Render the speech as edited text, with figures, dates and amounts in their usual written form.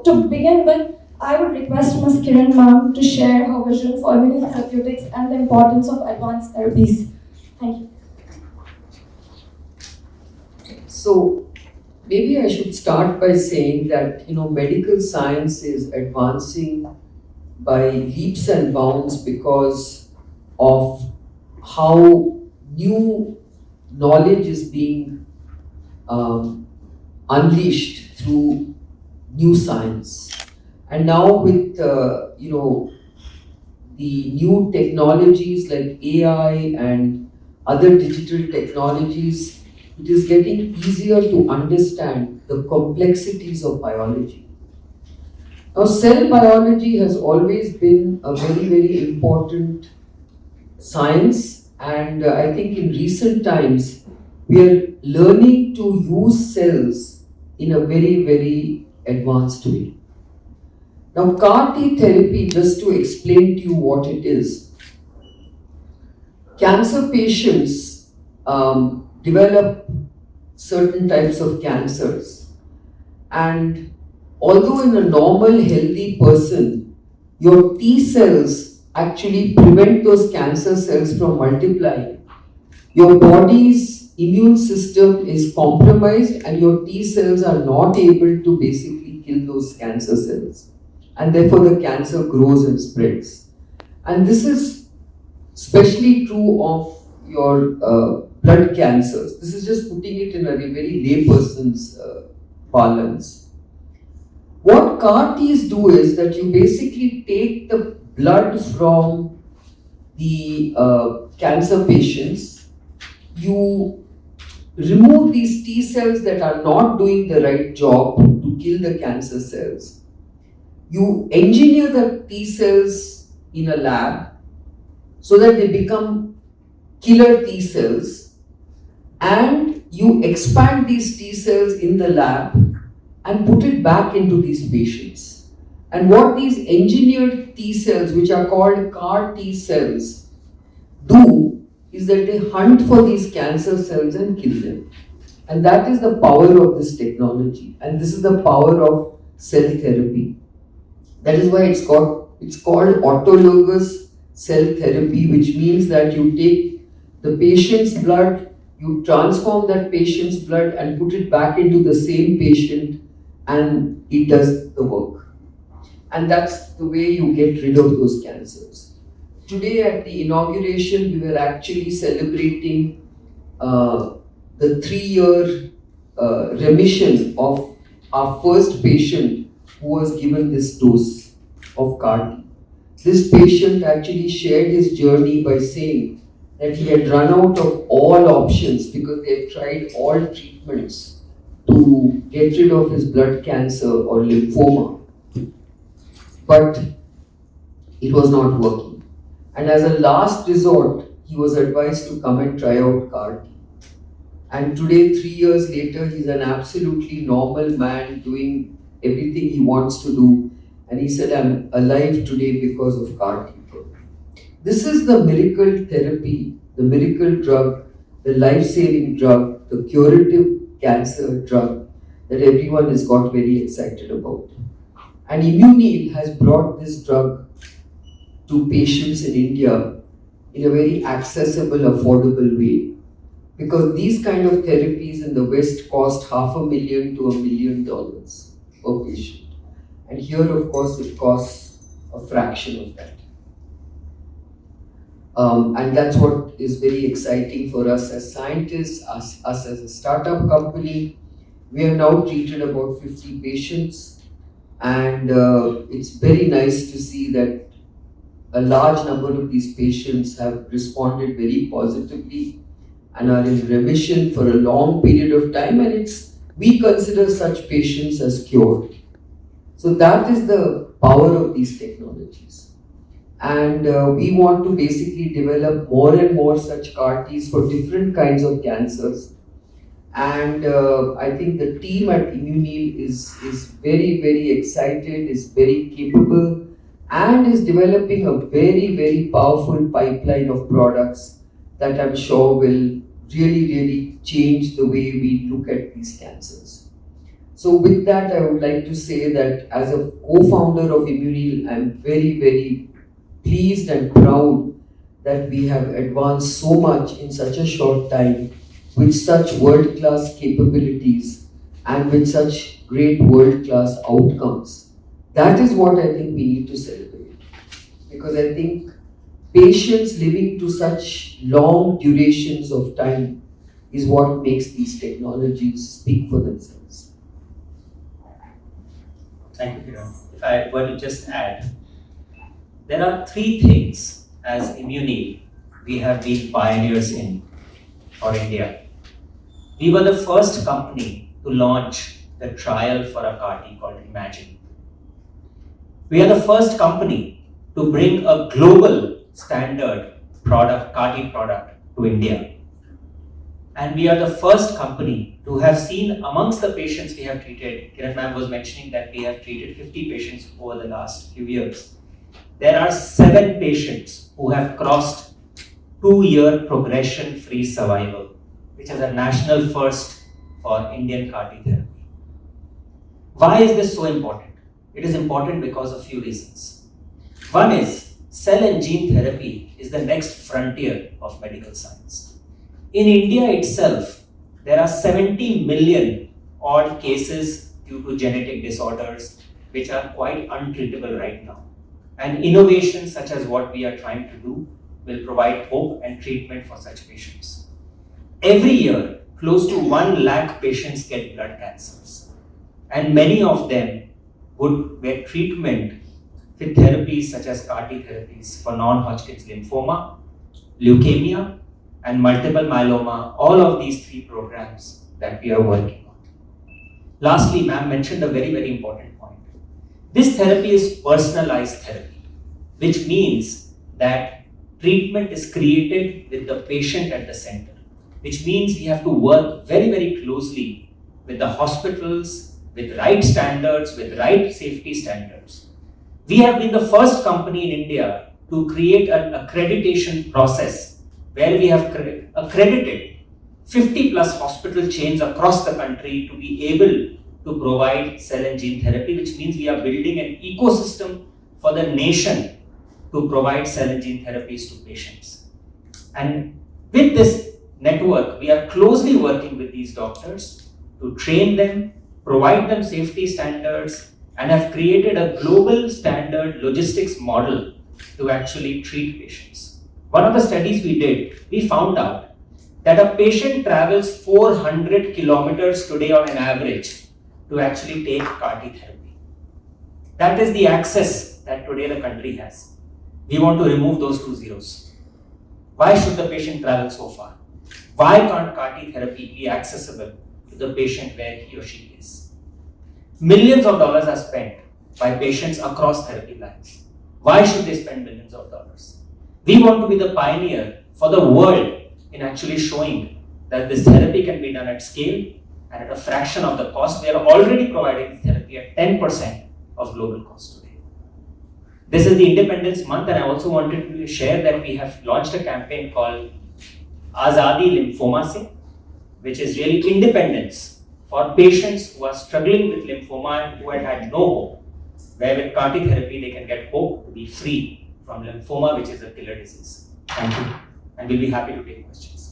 to begin with, I would request Ms. Kiran ma'am to share her vision for Immuneel Therapeutics and the importance of advanced therapies. Thank you. So maybe I should start by saying that medical science is advancing by leaps and bounds because of how new knowledge is being unleashed through new science. And now with the new technologies like AI and other digital technologies, it is getting easier to understand the complexities of biology. Now, cell biology has always been a very, very important science, and I think in recent times we are learning to use cells in a very, very advanced way. Now, CAR T therapy, just to explain to you what it is, cancer patients develop certain types of cancers, and although in a normal healthy person, your T cells actually prevent those cancer cells from multiplying, your body's immune system is compromised and your T cells are not able to basically kill those cancer cells, and therefore the cancer grows and spreads. And this is especially true of your blood cancers. This is just putting it in a very layperson's parlance. What CAR Ts do is that you basically take the blood from the cancer patients, you remove these T cells that are not doing the right job to kill the cancer cells. You engineer the T cells in a lab so that they become killer T cells, and you expand these T cells in the lab and put it back into these patients. And what these engineered T cells, which are called CAR T cells, do is that they hunt for these cancer cells and kill them. And that is the power of this technology, and this is the power of cell therapy. That is why it's called autoleucel cell therapy, which means that you take the patient's blood, you transform that patient's blood and put it back into the same patient, and it does the work. And that's the way you get rid of those cancers. Today at the inauguration, we were actually celebrating the 3-year remission of our first patient who was given this dose of CAR T. This patient actually shared his journey by saying that he had run out of all options because they had tried all treatments to get rid of his blood cancer or lymphoma, but it was not working. And as a last resort, he was advised to come and try out CAR T. And today, 3 years later, he's an absolutely normal man doing everything he wants to do. And he said, I'm alive today because of CAR T. This is the miracle therapy, the miracle drug, the life-saving drug, the curative cancer drug that everyone has got very excited about. And Immuneel has brought this drug to patients in India in a very accessible, affordable way. Because these kind of therapies in the West cost $500,000 to $1 million per patient. And here, of course, it costs a fraction of that. And that's what is very exciting for us as scientists, us as a startup company. We have now treated about 50 patients, and it's very nice to see that a large number of these patients have responded very positively and are in remission for a long period of time, and we consider such patients as cured. So that is the power of these technologies. And we want to basically develop more and more such CAR Ts for different kinds of cancers. And I think the team at Immuneel is very, very excited, is very capable, and is developing a very, very powerful pipeline of products that I'm sure will really, really change the way we look at these cancers. So with that, I would like to say that as a co-founder of Immuneel, I'm very, very pleased and proud that we have advanced so much in such a short time with such world-class capabilities and with such great world-class outcomes. That is what I think we need to celebrate. Because I think patience living to such long durations of time is what makes these technologies speak for themselves. Thank you, Kiran. If I were to just add, there are three things as Immuneel we have been pioneers in for India. We were the first company to launch the trial for a CAR-T called Imagine. We are the first company to bring a global standard product, CAR-T product, to India. And we are the first company to have seen amongst the patients we have treated. Kiran ma'am was mentioning that we have treated 50 patients over the last few years. There are 7 patients who have crossed 2-year progression-free survival, which is a national first for Indian CAR-T therapy. Why is this so important? It is important because of few reasons. One is cell and gene therapy is the next frontier of medical science. In India itself, there are 70 million odd cases due to genetic disorders which are quite untreatable right now. And innovations such as what we are trying to do will provide hope and treatment for such patients. Every year, close to 1 lakh patients get blood cancers. And many of them would get treatment with therapies such as CAR-T therapies for non-Hodgkin's lymphoma, leukemia, and multiple myeloma, all of these 3 programs that we are working on. Lastly, ma'am mentioned a very, very important point. This therapy is personalized therapy, which means that treatment is created with the patient at the center, which means we have to work very, very closely with the hospitals, with right standards, with right safety standards. We have been the first company in India to create an accreditation process where we have accredited 50 plus hospital chains across the country to be able to provide cell and gene therapy, which means we are building an ecosystem for the nation to provide cell and gene therapies to patients. And with this network, we are closely working with these doctors to train them, provide them safety standards, and have created a global standard logistics model to actually treat patients. One of the studies we did, we found out that a patient travels 400 kilometers today on an average to actually take CAR-T therapy. That is the access that today the country has. We want to remove those 2 zeros. Why should the patient travel so far? Why can't CAR-T therapy be accessible to the patient where he or she is? Millions of dollars are spent by patients across therapy lines. Why should they spend millions of dollars? We want to be the pioneer for the world in actually showing that this therapy can be done at scale and at a fraction of the cost. We are already providing therapy at 10% of global cost today. This is the Independence Month, and I also wanted to share that we have launched a campaign called Azadi Lymphoma Se, which is really independence for patients who are struggling with lymphoma and who had no hope, where with CAR-T therapy they can get hope to be free from lymphoma, which is a killer disease. Thank you, and we'll be happy to take questions.